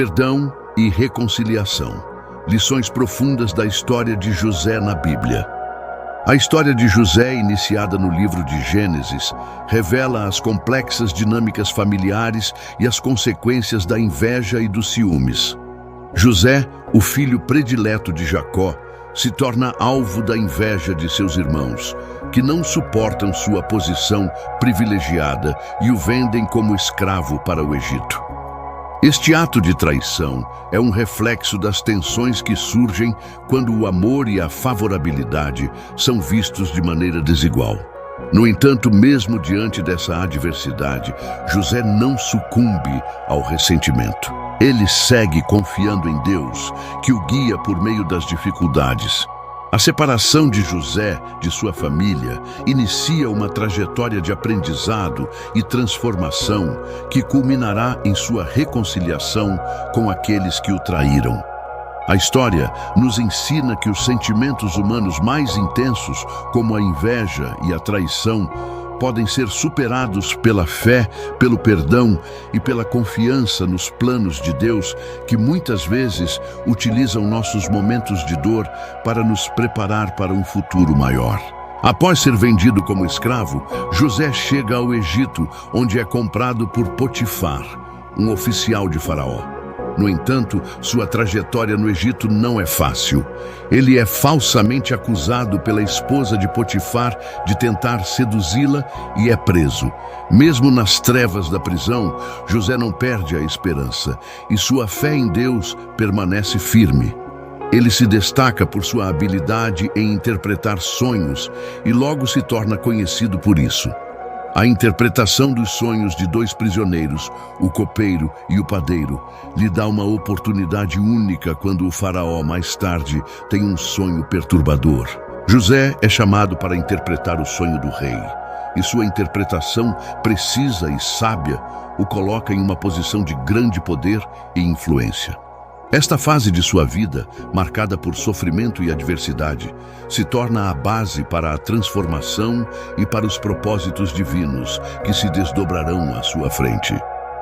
Perdão e reconciliação. Lições profundas da história de José na Bíblia. A história de José, iniciada no livro de Gênesis, revela as complexas dinâmicas familiares e as consequências da inveja e dos ciúmes. José, o filho predileto de Jacó, se torna alvo da inveja de seus irmãos, que não suportam sua posição privilegiada e o vendem como escravo para o Egito. Este ato de traição é um reflexo das tensões que surgem quando o amor e a favorabilidade são vistos de maneira desigual. No entanto, mesmo diante dessa adversidade, José não sucumbe ao ressentimento. Ele segue confiando em Deus, que o guia por meio das dificuldades. A separação de José de sua família inicia uma trajetória de aprendizado e transformação que culminará em sua reconciliação com aqueles que o traíram. A história nos ensina que os sentimentos humanos mais intensos, como a inveja e a traição, podem ser superados pela fé, pelo perdão e pela confiança nos planos de Deus, que muitas vezes utilizam nossos momentos de dor para nos preparar para um futuro maior. Após ser vendido como escravo, José chega ao Egito, onde é comprado por Potifar, um oficial de Faraó. No entanto, sua trajetória no Egito não é fácil. Ele é falsamente acusado pela esposa de Potifar de tentar seduzi-la e é preso. Mesmo nas trevas da prisão, José não perde a esperança e sua fé em Deus permanece firme. Ele se destaca por sua habilidade em interpretar sonhos e logo se torna conhecido por isso. A interpretação dos sonhos de dois prisioneiros, o copeiro e o padeiro, lhe dá uma oportunidade única quando o faraó, mais tarde, tem um sonho perturbador. José é chamado para interpretar o sonho do rei, e sua interpretação precisa e sábia o coloca em uma posição de grande poder e influência. Esta fase de sua vida, marcada por sofrimento e adversidade, se torna a base para a transformação e para os propósitos divinos que se desdobrarão à sua frente.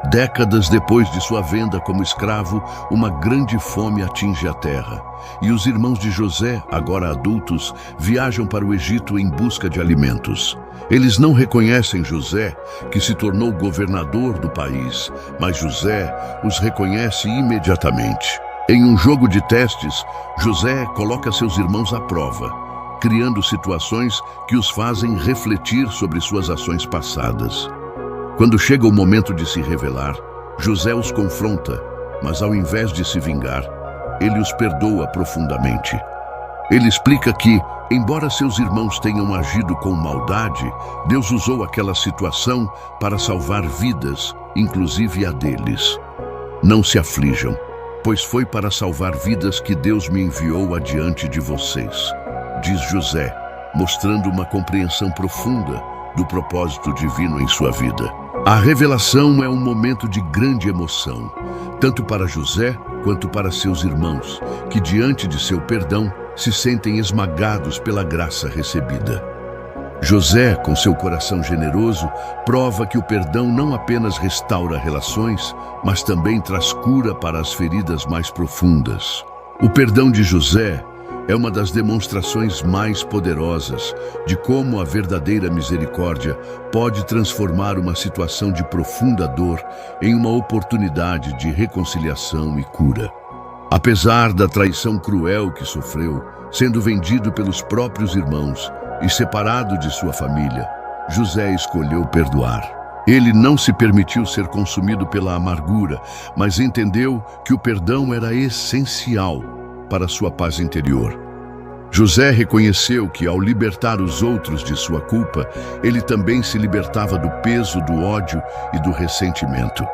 Décadas depois de sua venda como escravo, uma grande fome atinge a terra, e os irmãos de José, agora adultos, viajam para o Egito em busca de alimentos. Eles não reconhecem José, que se tornou governador do país, mas José os reconhece imediatamente. Em um jogo de testes, José coloca seus irmãos à prova, criando situações que os fazem refletir sobre suas ações passadas. Quando chega o momento de se revelar, José os confronta, mas ao invés de se vingar, ele os perdoa profundamente. Ele explica que, embora seus irmãos tenham agido com maldade, Deus usou aquela situação para salvar vidas, inclusive a deles. Não se aflijam, pois foi para salvar vidas que Deus me enviou adiante de vocês, diz José, mostrando uma compreensão profunda do propósito divino em sua vida. A revelação é um momento de grande emoção, tanto para José quanto para seus irmãos, que diante de seu perdão se sentem esmagados pela graça recebida. José, com seu coração generoso, prova que o perdão não apenas restaura relações, mas também traz cura para as feridas mais profundas. O perdão de José é uma das demonstrações mais poderosas de como a verdadeira misericórdia pode transformar uma situação de profunda dor em uma oportunidade de reconciliação e cura. Apesar da traição cruel que sofreu, sendo vendido pelos próprios irmãos e separado de sua família, José escolheu perdoar. Ele não se permitiu ser consumido pela amargura, mas entendeu que o perdão era essencial para sua paz interior. José reconheceu que, ao libertar os outros de sua culpa, ele também se libertava do peso do ódio e do ressentimento.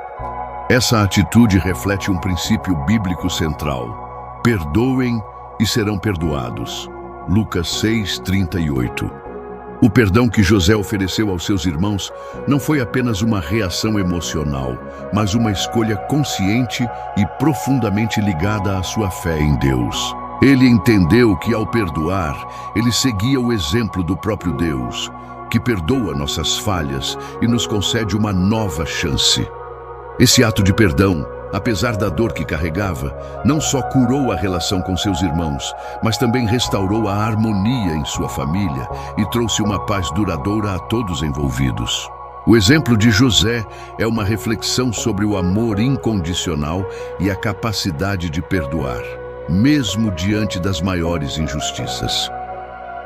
Essa atitude reflete um princípio bíblico central: perdoem e serão perdoados. Lucas 6:38. O perdão que José ofereceu aos seus irmãos não foi apenas uma reação emocional, mas uma escolha consciente e profundamente ligada à sua fé em Deus. Ele entendeu que, ao perdoar, ele seguia o exemplo do próprio Deus, que perdoa nossas falhas e nos concede uma nova chance. Esse ato de perdão, apesar da dor que carregava, não só curou a relação com seus irmãos, mas também restaurou a harmonia em sua família e trouxe uma paz duradoura a todos envolvidos. O exemplo de José é uma reflexão sobre o amor incondicional e a capacidade de perdoar, mesmo diante das maiores injustiças.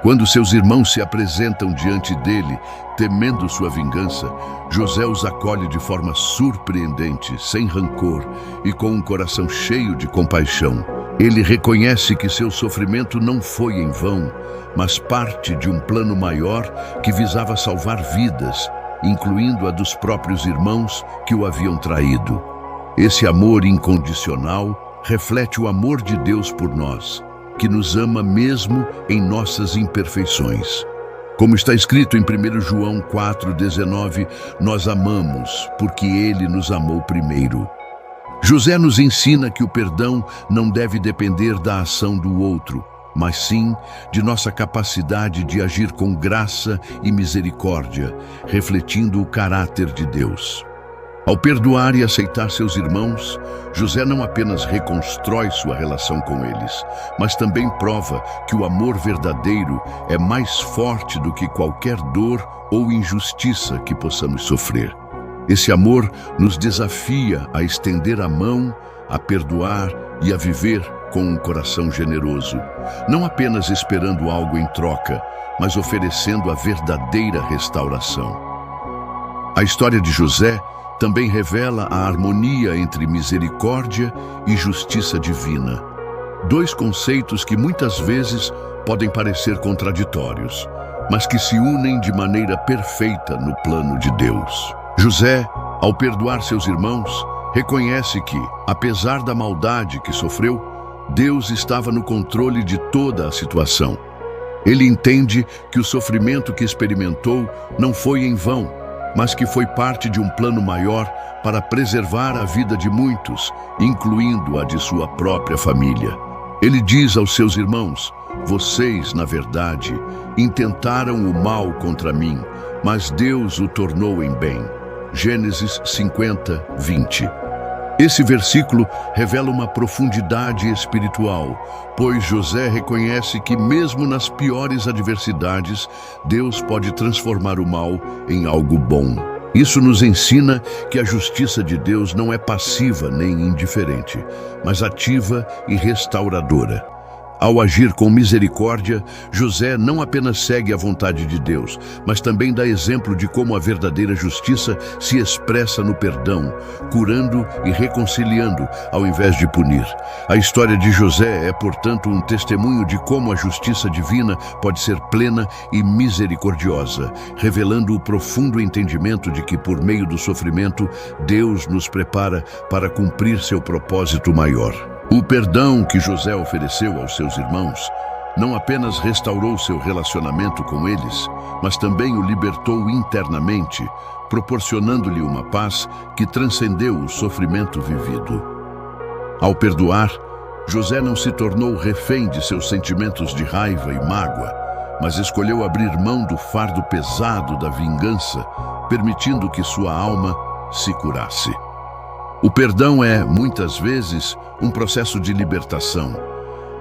Quando seus irmãos se apresentam diante dele, temendo sua vingança, José os acolhe de forma surpreendente, sem rancor e com um coração cheio de compaixão. Ele reconhece que seu sofrimento não foi em vão, mas parte de um plano maior que visava salvar vidas, incluindo a dos próprios irmãos que o haviam traído. Esse amor incondicional reflete o amor de Deus por nós, que nos ama mesmo em nossas imperfeições. Como está escrito em 1 João 4,19, nós amamos porque Ele nos amou primeiro. José nos ensina que o perdão não deve depender da ação do outro, mas sim de nossa capacidade de agir com graça e misericórdia, refletindo o caráter de Deus. Ao perdoar e aceitar seus irmãos, José não apenas reconstrói sua relação com eles, mas também prova que o amor verdadeiro é mais forte do que qualquer dor ou injustiça que possamos sofrer. Esse amor nos desafia a estender a mão, a perdoar e a viver com um coração generoso, não apenas esperando algo em troca, mas oferecendo a verdadeira restauração. A história de José também revela a harmonia entre misericórdia e justiça divina. Dois conceitos que muitas vezes podem parecer contraditórios, mas que se unem de maneira perfeita no plano de Deus. José, ao perdoar seus irmãos, reconhece que, apesar da maldade que sofreu, Deus estava no controle de toda a situação. Ele entende que o sofrimento que experimentou não foi em vão, mas que foi parte de um plano maior para preservar a vida de muitos, incluindo a de sua própria família. Ele diz aos seus irmãos: vocês, na verdade, intentaram o mal contra mim, mas Deus o tornou em bem. Gênesis 50, 20. Esse versículo revela uma profundidade espiritual, pois José reconhece que mesmo nas piores adversidades, Deus pode transformar o mal em algo bom. Isso nos ensina que a justiça de Deus não é passiva nem indiferente, mas ativa e restauradora. Ao agir com misericórdia, José não apenas segue a vontade de Deus, mas também dá exemplo de como a verdadeira justiça se expressa no perdão, curando e reconciliando, ao invés de punir. A história de José é, portanto, um testemunho de como a justiça divina pode ser plena e misericordiosa, revelando o profundo entendimento de que, por meio do sofrimento, Deus nos prepara para cumprir seu propósito maior. O perdão que José ofereceu aos seus irmãos não apenas restaurou seu relacionamento com eles, mas também o libertou internamente, proporcionando-lhe uma paz que transcendeu o sofrimento vivido. Ao perdoar, José não se tornou refém de seus sentimentos de raiva e mágoa, mas escolheu abrir mão do fardo pesado da vingança, permitindo que sua alma se curasse. O perdão é, muitas vezes, um processo de libertação,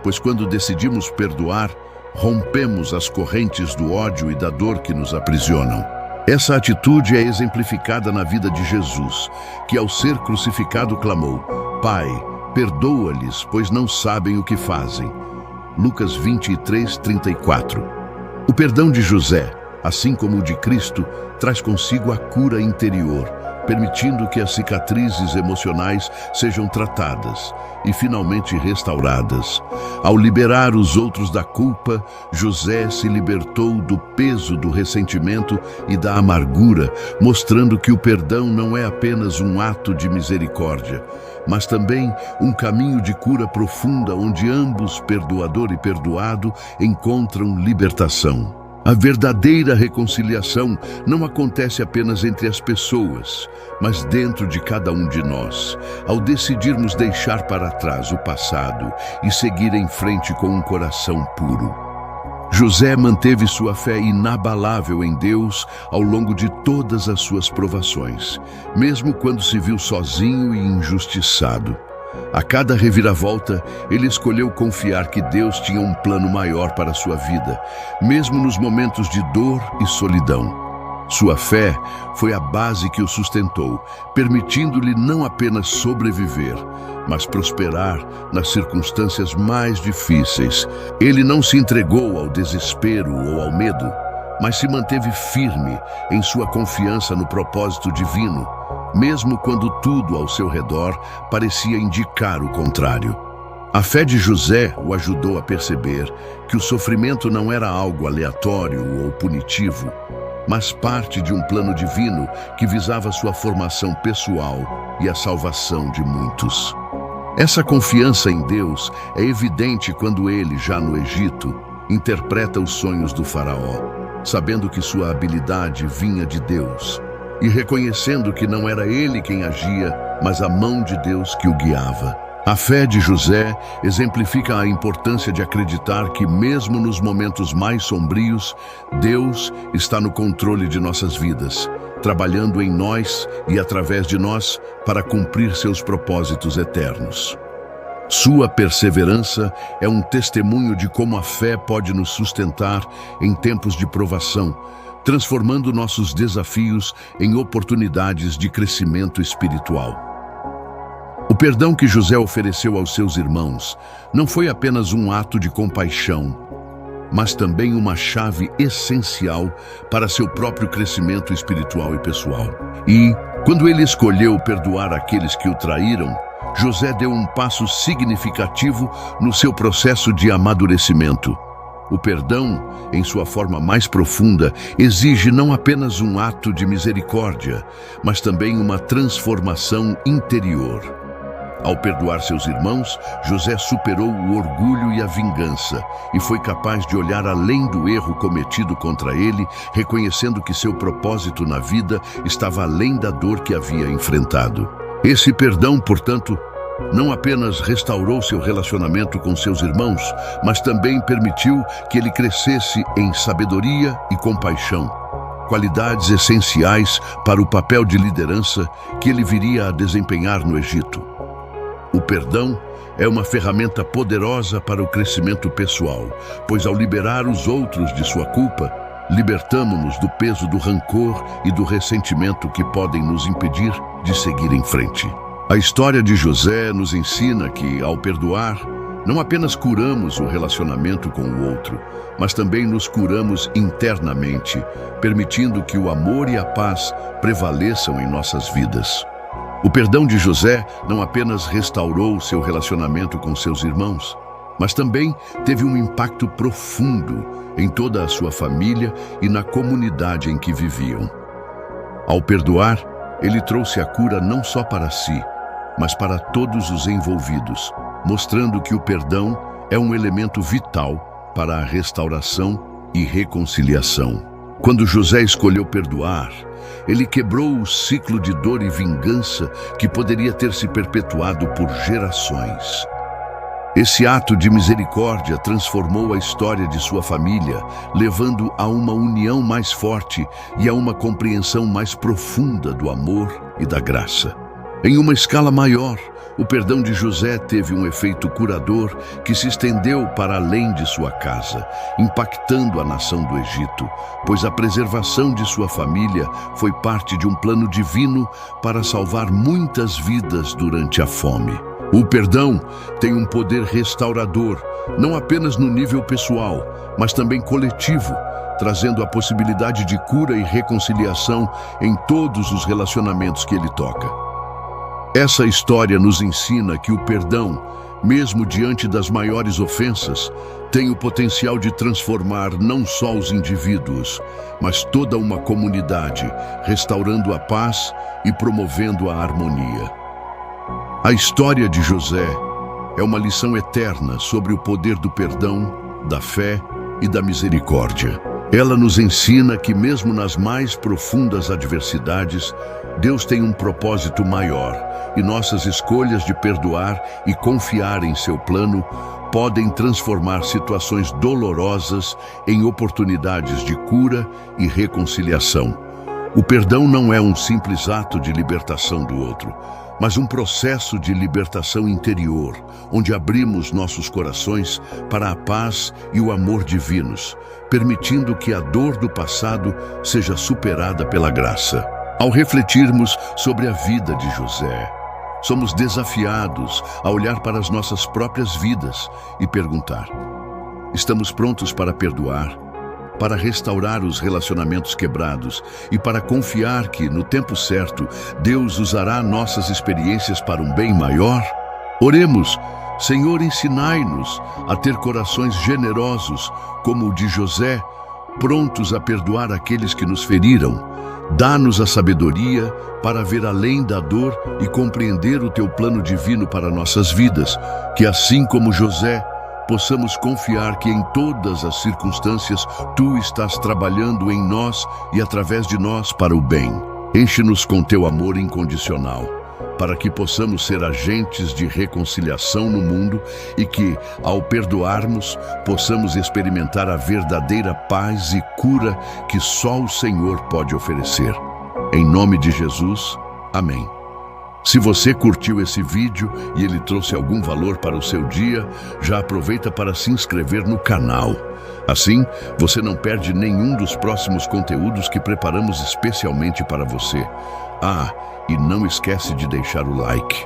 pois quando decidimos perdoar, rompemos as correntes do ódio e da dor que nos aprisionam. Essa atitude é exemplificada na vida de Jesus, que ao ser crucificado clamou: Pai, perdoa-lhes, pois não sabem o que fazem. Lucas 23, 34. O perdão de José, assim como o de Cristo, traz consigo a cura interior, permitindo que as cicatrizes emocionais sejam tratadas e finalmente restauradas. Ao liberar os outros da culpa, José se libertou do peso do ressentimento e da amargura, mostrando que o perdão não é apenas um ato de misericórdia, mas também um caminho de cura profunda onde ambos, perdoador e perdoado, encontram libertação. A verdadeira reconciliação não acontece apenas entre as pessoas, mas dentro de cada um de nós, ao decidirmos deixar para trás o passado e seguir em frente com um coração puro. José manteve sua fé inabalável em Deus ao longo de todas as suas provações, mesmo quando se viu sozinho e injustiçado. A cada reviravolta, ele escolheu confiar que Deus tinha um plano maior para sua vida, mesmo nos momentos de dor e solidão. Sua fé foi a base que o sustentou, permitindo-lhe não apenas sobreviver, mas prosperar nas circunstâncias mais difíceis. Ele não se entregou ao desespero ou ao medo, mas se manteve firme em sua confiança no propósito divino, mesmo quando tudo ao seu redor parecia indicar o contrário. A fé de José o ajudou a perceber que o sofrimento não era algo aleatório ou punitivo, mas parte de um plano divino que visava sua formação pessoal e a salvação de muitos. Essa confiança em Deus é evidente quando ele, já no Egito, interpreta os sonhos do faraó, sabendo que sua habilidade vinha de Deus e reconhecendo que não era ele quem agia, mas a mão de Deus que o guiava. A fé de José exemplifica a importância de acreditar que, mesmo nos momentos mais sombrios, Deus está no controle de nossas vidas, trabalhando em nós e através de nós para cumprir seus propósitos eternos. Sua perseverança é um testemunho de como a fé pode nos sustentar em tempos de provação, transformando nossos desafios em oportunidades de crescimento espiritual. O perdão que José ofereceu aos seus irmãos não foi apenas um ato de compaixão, mas também uma chave essencial para seu próprio crescimento espiritual e pessoal. E, quando ele escolheu perdoar aqueles que o traíram, José deu um passo significativo no seu processo de amadurecimento. O perdão, em sua forma mais profunda, exige não apenas um ato de misericórdia, mas também uma transformação interior. Ao perdoar seus irmãos, José superou o orgulho e a vingança e foi capaz de olhar além do erro cometido contra ele, reconhecendo que seu propósito na vida estava além da dor que havia enfrentado. Esse perdão, portanto, não apenas restaurou seu relacionamento com seus irmãos, mas também permitiu que ele crescesse em sabedoria e compaixão, qualidades essenciais para o papel de liderança que ele viria a desempenhar no Egito. O perdão é uma ferramenta poderosa para o crescimento pessoal, pois ao liberar os outros de sua culpa, libertamo-nos do peso do rancor e do ressentimento que podem nos impedir de seguir em frente. A história de José nos ensina que, ao perdoar, não apenas curamos o relacionamento com o outro, mas também nos curamos internamente, permitindo que o amor e a paz prevaleçam em nossas vidas. O perdão de José não apenas restaurou seu relacionamento com seus irmãos, mas também teve um impacto profundo em toda a sua família e na comunidade em que viviam. Ao perdoar, ele trouxe a cura não só para si, mas para todos os envolvidos, mostrando que o perdão é um elemento vital para a restauração e reconciliação. Quando José escolheu perdoar, ele quebrou o ciclo de dor e vingança que poderia ter se perpetuado por gerações. Esse ato de misericórdia transformou a história de sua família, levando a uma união mais forte e a uma compreensão mais profunda do amor e da graça. Em uma escala maior, o perdão de José teve um efeito curador que se estendeu para além de sua casa, impactando a nação do Egito, pois a preservação de sua família foi parte de um plano divino para salvar muitas vidas durante a fome. O perdão tem um poder restaurador, não apenas no nível pessoal, mas também coletivo, trazendo a possibilidade de cura e reconciliação em todos os relacionamentos que ele toca. Essa história nos ensina que o perdão, mesmo diante das maiores ofensas, tem o potencial de transformar não só os indivíduos, mas toda uma comunidade, restaurando a paz e promovendo a harmonia. A história de José é uma lição eterna sobre o poder do perdão, da fé e da misericórdia. Ela nos ensina que mesmo nas mais profundas adversidades, Deus tem um propósito maior e nossas escolhas de perdoar e confiar em seu plano podem transformar situações dolorosas em oportunidades de cura e reconciliação. O perdão não é um simples ato de libertação do outro, mas um processo de libertação interior, onde abrimos nossos corações para a paz e o amor divinos, permitindo que a dor do passado seja superada pela graça. Ao refletirmos sobre a vida de José, somos desafiados a olhar para as nossas próprias vidas e perguntar: estamos prontos para perdoar, para restaurar os relacionamentos quebrados e para confiar que, no tempo certo, Deus usará nossas experiências para um bem maior? Oremos: Senhor, ensinai-nos a ter corações generosos como o de José, prontos a perdoar aqueles que nos feriram. Dá-nos a sabedoria para ver além da dor e compreender o teu plano divino para nossas vidas, que assim como José, possamos confiar que em todas as circunstâncias tu estás trabalhando em nós e através de nós para o bem. Enche-nos com teu amor incondicional, para que possamos ser agentes de reconciliação no mundo e que, ao perdoarmos, possamos experimentar a verdadeira paz e cura que só o Senhor pode oferecer. Em nome de Jesus, amém. Se você curtiu esse vídeo e ele trouxe algum valor para o seu dia, já aproveita para se inscrever no canal. Assim, você não perde nenhum dos próximos conteúdos que preparamos especialmente para você. E não esquece de deixar o like.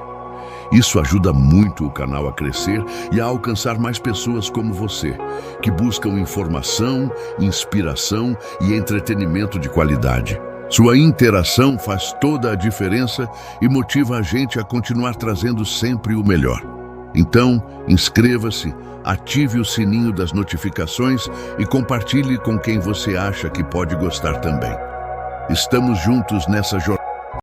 Isso ajuda muito o canal a crescer e a alcançar mais pessoas como você, que buscam informação, inspiração e entretenimento de qualidade. Sua interação faz toda a diferença e motiva a gente a continuar trazendo sempre o melhor. Então, inscreva-se, ative o sininho das notificações e compartilhe com quem você acha que pode gostar também. Estamos juntos nessa jornada.